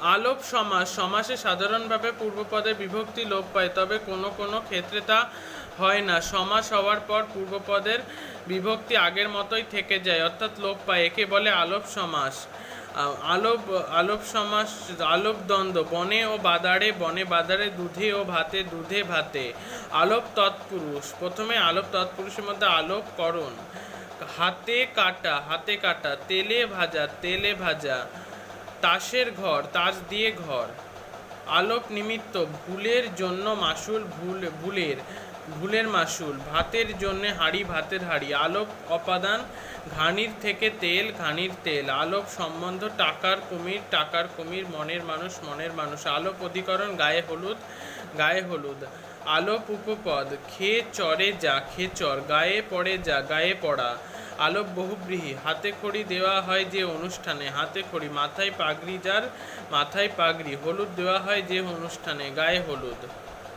আলোপ সমাস সমাসে সাধারণভাবে পূর্বপদের বিভক্তি লোপ পায়, তবে কোনো কোনো ক্ষেত্রে তা হয় না। সমাস হওয়ার পর পূর্বপদের বিভক্তি আগের মতোই থেকে যায়, অর্থাৎ লোপ পায়। একে বলে আলোপ সমাস। আলোপ আলোপ সমাস। আলোপ দ্বন্দ্ব বনে ও বাদারে, বনে বাদারে, দুধে ও ভাতে, দুধে ভাতে। আলোপ তৎপুরুষ। প্রথমে আলোপ তৎপুরুষের মধ্যে আলোপ করণ। হাতে কাটা, হাতে কাটা। তেলে ভাজা, তেলে ভাজা। তাসের ঘর, তাস দিয়ে ঘর। আলোপ নিমিত্ত ভুলের জন্য মাসুল, ভুলের ভুলের মাসুল। ভাতের জন্য হাঁড়ি, ভাতের হাঁড়ি। আলোপ অপাদান ঘানির থেকে তেল, ঘানির তেল। আলোপ সম্বন্ধ টাকার কুমির, টাকার কুমির। মনের মানুষ, মনের মানুষ। আলোপ অধিকরণ গায়ে হলুদ, গায়ে হলুদ। আলোপ উপপদ খে চরে যা, খেচর। গায়ে পড়ে যা, গায়ে পড়া। আলোপ বহুব্রীহি হাতে খড়ি দেওয়া হয় যে অনুষ্ঠানে, হাতে খড়ি। মাথায় পাগড়ি যার, মাথায় পাগড়ি। হলুদ দেওয়া হয় যে অনুষ্ঠানে, গায়ে হলুদ।